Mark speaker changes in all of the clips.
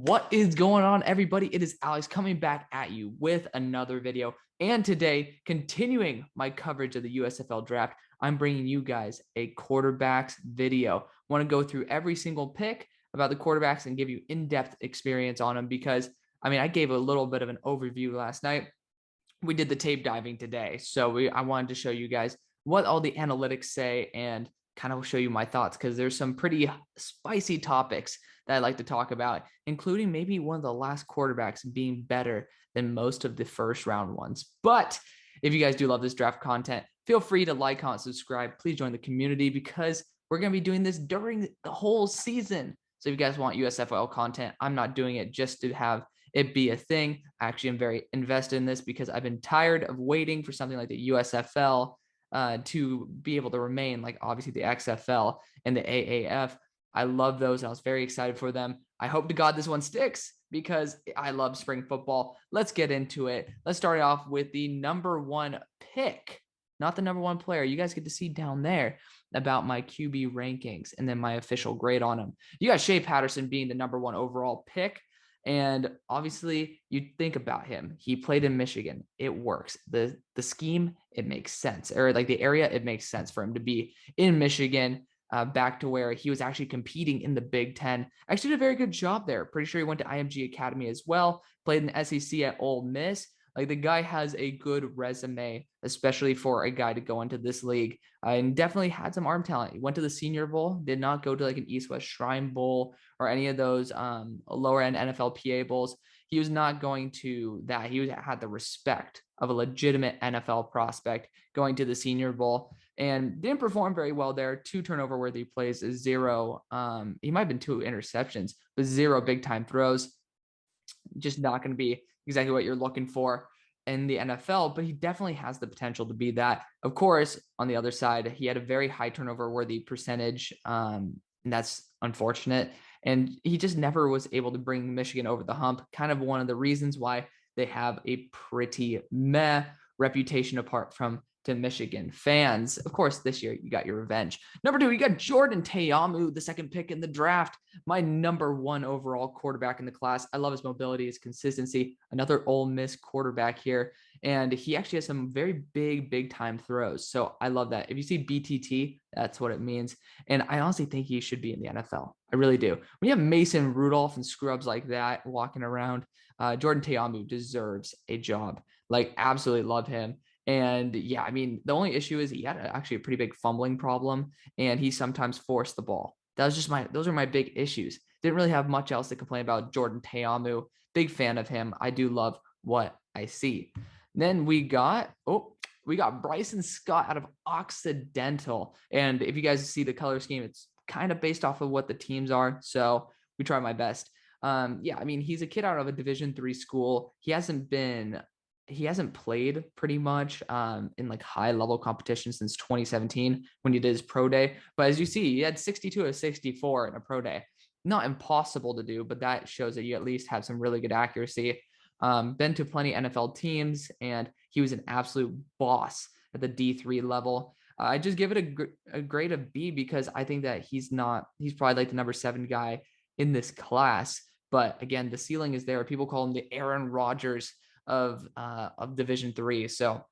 Speaker 1: What is going on, everybody? It is Alex coming back at you with another video. And today, continuing my coverage of the USFL draft, I'm bringing you guys a quarterbacks video. I want to go through every single pick about the quarterbacks and give you in-depth experience on them because, I gave a little bit of an overview last night. We did the tape diving today. So I wanted to show you guys what all the analytics say and kind of show you my thoughts because there's some pretty spicy topics that I like to talk about, including maybe one of the last quarterbacks being better than most of the first round ones. But if you guys do love this draft content, feel free to like, comment, subscribe. Please join the community because we're going to be doing this during the whole season. So if you guys want USFL content, I'm not doing it just to have it be a thing. I actually am very invested in this because I've been tired of waiting for something like the USFL to be able to remain, like obviously the XFL and the AAF. I love those. I was very excited for them. I hope to God this one sticks because I love spring football. Let's get into it. Let's start off with the number one pick, not the number one player. You guys get to see down there about my QB rankings and then my official grade on him. You got Shea Patterson being the number one overall pick. And obviously, you think about him. He played in Michigan. It works. The scheme, it makes sense. Or like the area, it makes sense for him to be in Michigan, back to where he was actually competing in the Big Ten. Actually did a very good job there. Pretty sure he went to IMG Academy as well. Played in the SEC at Ole Miss. Like the guy has a good resume, especially for a guy to go into this league, and definitely had some arm talent. He went to the Senior Bowl, did not go to like an East-West Shrine Bowl or any of those lower end NFLPA bowls. He was not going to that. He had the respect of a legitimate NFL prospect going to the Senior Bowl and didn't perform very well there. 2 turnover worthy plays, 0. He might have been 2 interceptions, but 0 big time throws. Just not going to be exactly what you're looking for in the NFL, but he definitely has the potential to be that. Of course, on the other side, he had a very high turnover worthy percentage, and that's unfortunate. And he just never was able to bring Michigan over the hump. Kind of one of the reasons why they have a pretty meh reputation apart from to Michigan fans. Of course, this year you got your revenge. Number 2, you got Jordan Ta'amu, the second pick in the draft. My number 1 overall quarterback in the class. I love his mobility, his consistency. Another Ole Miss quarterback here. And he actually has some very big time throws. So I love that. If you see BTT, that's what it means. And I honestly think he should be in the NFL. I really do. When you have Mason Rudolph and scrubs like that walking around, Jordan Ta'amu deserves a job. Like, absolutely love him. And yeah, the only issue is he had actually a pretty big fumbling problem, and he sometimes forced the ball. That was just those are my big issues. Didn't really have much else to complain about Jordan Ta'amu. Big fan of him. I do love what I see. Then we got Bryson Scott out of Occidental. And if you guys see the color scheme, it's kind of based off of what the teams are. So we try my best. He's a kid out of a Division III school. He hasn't played pretty much in like high level competition since 2017 when he did his pro day. But as you see, he had 62 of 64 in a pro day. Not impossible to do, but that shows that you at least have some really good accuracy. Been to plenty NFL teams, and he was an absolute boss at the D3 level. I just give it a grade of B because I think that he's probably like the number 7 guy in this class. But again, the ceiling is there. People call him the Aaron Rodgers of Division III. So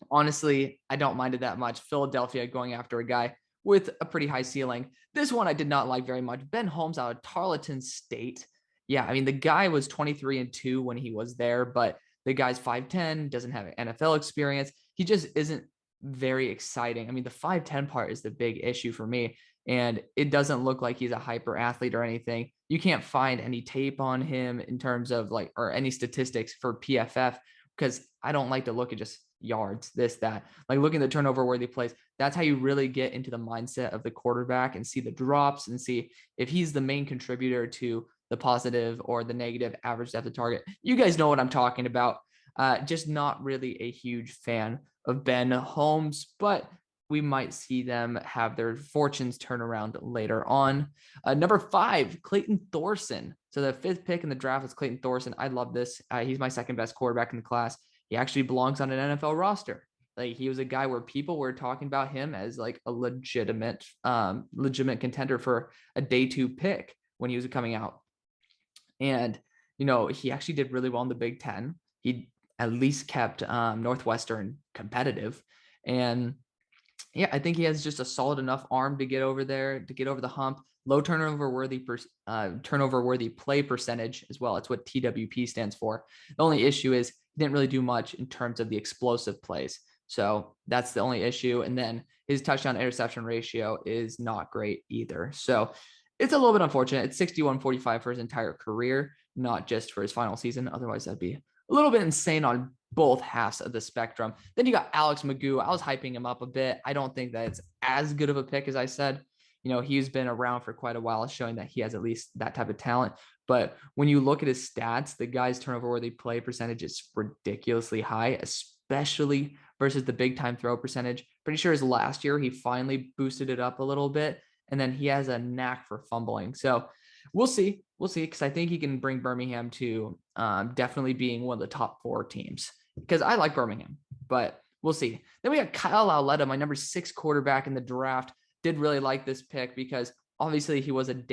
Speaker 1: honestly, I don't mind it that much. Philadelphia going after a guy with a pretty high ceiling. This one I did not like very much. Ben Holmes out of Tarleton State. Yeah, the guy was 23-2 when he was there, but the guy's 5'10", doesn't have NFL experience. He just isn't very exciting. The 5'10" part is the big issue for me, and it doesn't look like he's a hyper athlete or anything. You can't find any tape on him in terms of or any statistics for PFF because I don't like to look at just yards, this, that. Like looking at the turnover worthy plays, that's how you really get into the mindset of the quarterback and see the drops and see if he's the main contributor to the positive or the negative average depth of target. You guys know what I'm talking about. Just not really a huge fan of Ben Holmes, but we might see them have their fortunes turn around later on. Number 5, Clayton Thorson. So the 5th pick in the draft is Clayton Thorson. I love this. He's my second best quarterback in the class. He actually belongs on an NFL roster. Like he was a guy where people were talking about him as like a legitimate contender for a day 2 pick when he was coming out. And, you know, he actually did really well in the Big Ten. He at least kept Northwestern competitive. And yeah, I think he has just a solid enough arm to get over there, to get over the hump. Low turnover worthy play percentage as well. It's what TWP stands for. The only issue is he didn't really do much in terms of the explosive plays. So that's the only issue. And then his touchdown interception ratio is not great either. So it's a little bit unfortunate. It's 61-45 for his entire career, not just for his final season. Otherwise, that'd be a little bit insane on both halves of the spectrum. Then you got Alex McGough. I was hyping him up a bit. I don't think that it's as good of a pick as I said. You know, he's been around for quite a while, showing that he has at least that type of talent. But when you look at his stats, the guy's turnover worthy play percentage is ridiculously high, especially versus the big time throw percentage. Pretty sure his last year, he finally boosted it up a little bit. And then he has a knack for fumbling. So we'll see. We'll see, because I think he can bring Birmingham to definitely being one of the top 4 teams, because I like Birmingham, but we'll see. Then we got Kyle Lauletta, my number 6 quarterback in the draft. Did really like this pick because obviously he was an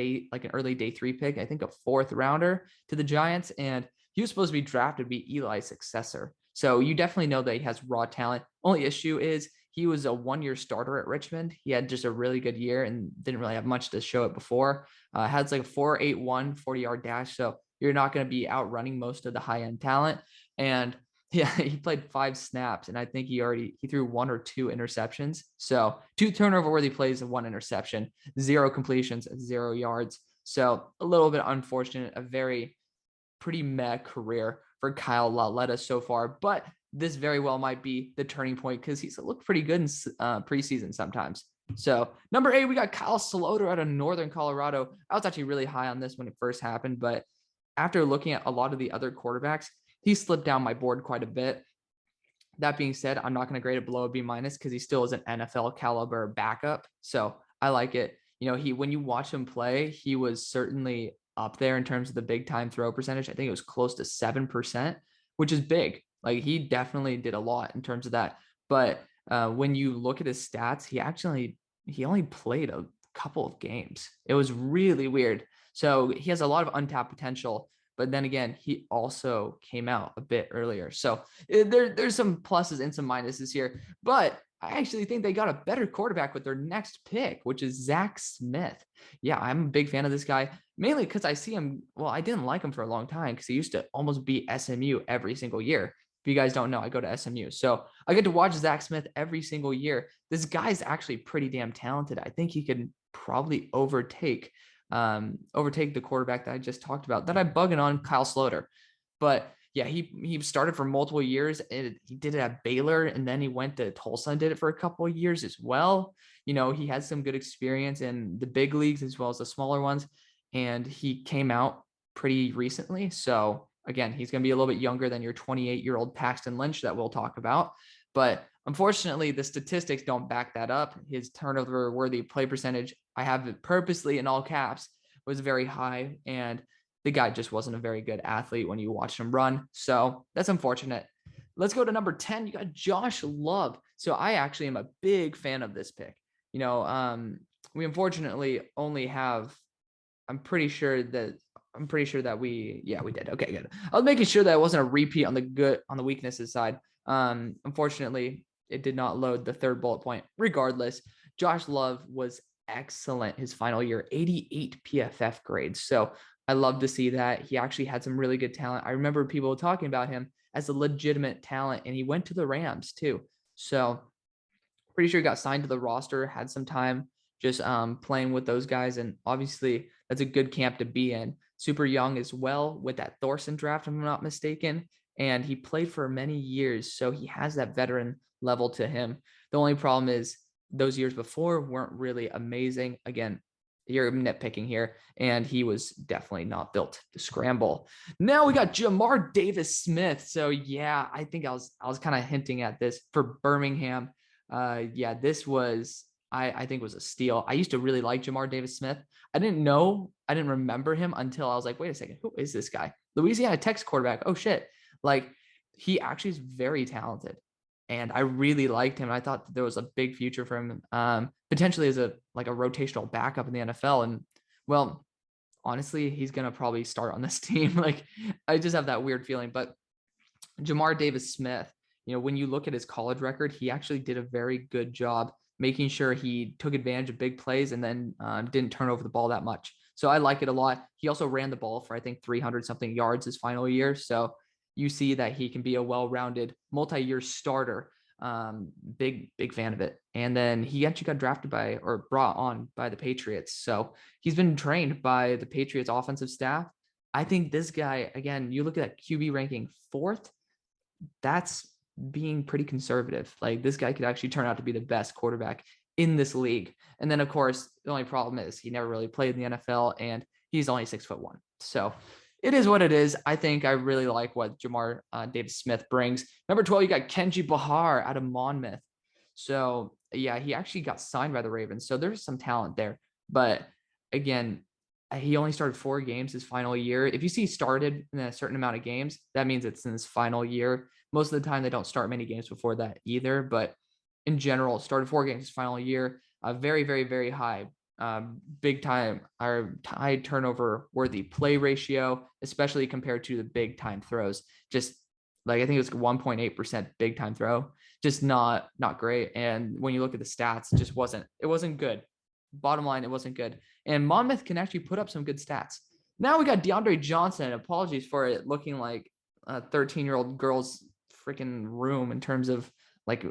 Speaker 1: early day 3 pick, I think a 4th rounder to the Giants, and he was supposed to be drafted to be Eli's successor. So you definitely know that he has raw talent. Only issue is he was a 1-year starter at Richmond. He had just a really good year and didn't really have much to show it before. Had like a 4.81 40-yard dash. So you're not going to be outrunning most of the high-end talent. And yeah, he played 5 snaps, and I think he threw 1 or 2 interceptions. So 2 turnover-worthy plays and 1 interception, 0 completions, 0 yards. So a little bit unfortunate, a very pretty meh career for Kyle Lauletta so far, but this very well might be the turning point because he's looked pretty good in preseason sometimes. So number 8, we got Kyle Sloter out of Northern Colorado. I was actually really high on this when it first happened, but after looking at a lot of the other quarterbacks, he slipped down my board quite a bit. That being said, I'm not going to grade it below a B- because he still is an NFL caliber backup. So I like it. You know, when you watch him play, he was certainly up there in terms of the big time throw percentage. I think it was close to 7%, which is big. Like, he definitely did a lot in terms of that. But when you look at his stats, he only played a couple of games. It was really weird. So he has a lot of untapped potential. But then again, he also came out a bit earlier. So there's some pluses and some minuses here. But I actually think they got a better quarterback with their next pick, which is Zach Smith. Yeah, I'm a big fan of this guy, mainly because I see him. Well, I didn't like him for a long time because he used to almost beat SMU every single year. If you guys don't know, I go to SMU. So I get to watch Zach Smith every single year. This guy's actually pretty damn talented. I think he could probably overtake the quarterback that I just talked about, that I'm bugging on, Kyle Sloter. But yeah, he started for multiple years, and he did it at Baylor, and then he went to Tulsa and did it for a couple of years as well. You know, he had some good experience in the big leagues as well as the smaller ones, and he came out pretty recently. So again, he's going to be a little bit younger than your 28-year-old Paxton Lynch that we'll talk about. But unfortunately, the statistics don't back that up. His turnover-worthy play percentage, I have it purposely in all caps, was very high, and the guy just wasn't a very good athlete when you watch him run. So that's unfortunate. Let's go to number 10. You got Josh Love. So I actually am a big fan of this pick. You know, we unfortunately only have, I'm pretty sure that we did. Okay, good. I was making sure that it wasn't a repeat on the weaknesses side. Unfortunately, it did not load the 3rd bullet point. Regardless, Josh Love was excellent his final year, 88 PFF grades. So I love to see that. He actually had some really good talent. I remember people talking about him as a legitimate talent, and he went to the Rams too. So pretty sure he got signed to the roster, had some time just playing with those guys. And obviously that's a good camp to be in. Super young as well with that Thorson draft, if I'm not mistaken. And he played for many years, so he has that veteran level to him. The only problem is those years before weren't really amazing. Again, you're nitpicking here, and he was definitely not built to scramble. Now we got Jamar Davis Smith. So yeah, I think I was kind of hinting at this for Birmingham. Yeah, this was, I think was a steal. I used to really like Jamar Davis Smith. I didn't remember him until I was like, wait a second, who is this guy? Louisiana Tech's quarterback. Oh shit. Like, he actually is very talented, and I really liked him. I thought that there was a big future for him, potentially as a rotational backup in the NFL. And well, honestly, he's going to probably start on this team. Like, I just have that weird feeling. But Jamar Davis Smith, when you look at his college record, he actually did a very good job making sure he took advantage of big plays and then didn't turn over the ball that much. So I like it a lot. He also ran the ball for, I think, 300 something yards his final year. So you see that he can be a well-rounded multi-year starter. Big fan of it. And then he actually got drafted by or brought on by the Patriots. So he's been trained by the Patriots offensive staff. I think this guy, again, you look at that QB ranking 4th, that's being pretty conservative. Like, this guy could actually turn out to be the best quarterback in this league. And then, of course, the only problem is he never really played in the NFL and he's only 6'1". So it is what it is. I think I really like what Jamar Davis Smith brings. Number 12, you got Kenji Bahar out of Monmouth. So yeah, he actually got signed by the Ravens. So there's some talent there. But again, he only started 4 games his final year. If you see started in a certain amount of games, that means it's in his final year. Most of the time, they don't start many games before that either. But in general, started 4 games his final year. Very, very, very high, big time, or high turnover worthy play ratio, especially compared to the big time throws. Just like, I think it was 1.8% big time throw. Just not great. And when you look at the stats, it wasn't good. Bottom line, it wasn't good. And Monmouth can actually put up some good stats. Now we got DeAndre Johnson. Apologies for it looking like a 13-year-old girl's freaking room in terms of, like,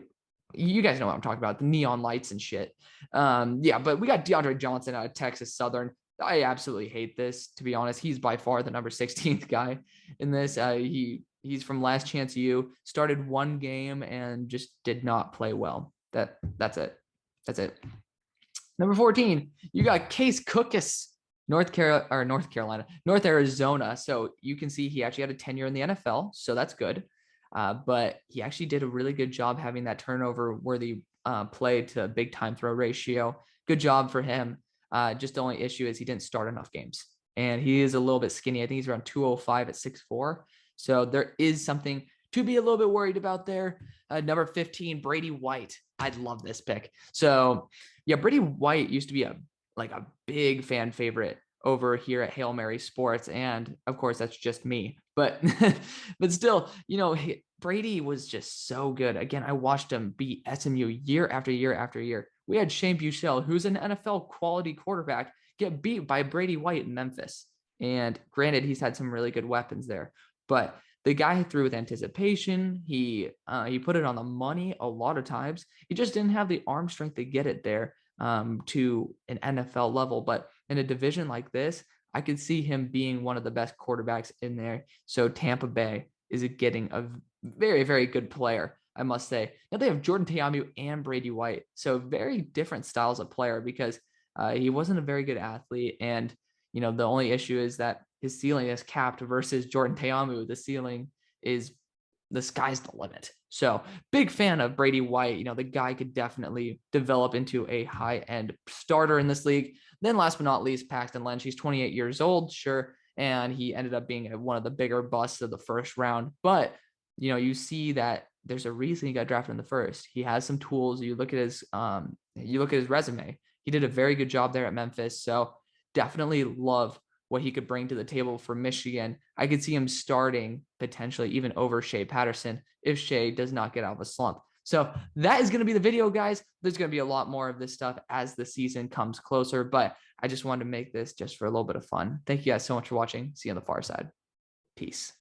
Speaker 1: you guys know what I'm talking about, the neon lights and shit. Yeah, but we got DeAndre Johnson out of Texas Southern. I absolutely hate this, to be honest. He's by far the number 16th guy in this. He's from Last Chance U, started 1 game and just did not play well. That's it. Number 14, you got Case Cookus, North Arizona. So you can see he actually had a tenure in the NFL, so that's good. But he actually did a really good job having that turnover-worthy play to big time throw ratio. Good job for him. Just the only issue is he didn't start enough games, and he is a little bit skinny. I think he's around 205 at 6'4". So there is something to be a little bit worried about there. Number 15, Brady White. I love this pick. So yeah, Brady White used to be a big fan favorite over here at Hail Mary Sports. And of course, that's just me. But but still, Brady was just so good. Again, I watched him beat SMU year after year after year. We had Shane Buechele, who's an NFL quality quarterback, get beat by Brady White in Memphis. And granted, he's had some really good weapons there, but the guy threw with anticipation. He put it on the money a lot of times. He just didn't have the arm strength to get it there to an NFL level. But in a division like this, I could see him being one of the best quarterbacks in there. So Tampa Bay is getting a very, very good player, I must say. Now they have Jordan Ta'amu and Brady White. So very different styles of player, because he wasn't a very good athlete. And, the only issue is that his ceiling is capped versus Jordan Ta'amu. The sky's the limit. So big fan of Brady White. The guy could definitely develop into a high-end starter in this league. Then last but not least, Paxton Lynch. He's 28 years old, sure, and he ended up being one of the bigger busts of the first round. But, you see that there's a reason he got drafted in the first. He has some tools. You look at his resume. He did a very good job there at Memphis. So definitely love what he could bring to the table for Michigan. I could see him starting potentially even over Shea Patterson if Shea does not get out of a slump. So that is going to be the video, guys. There's going to be a lot more of this stuff as the season comes closer, but I just wanted to make this just for a little bit of fun. Thank you guys so much for watching. See you on the far side. Peace.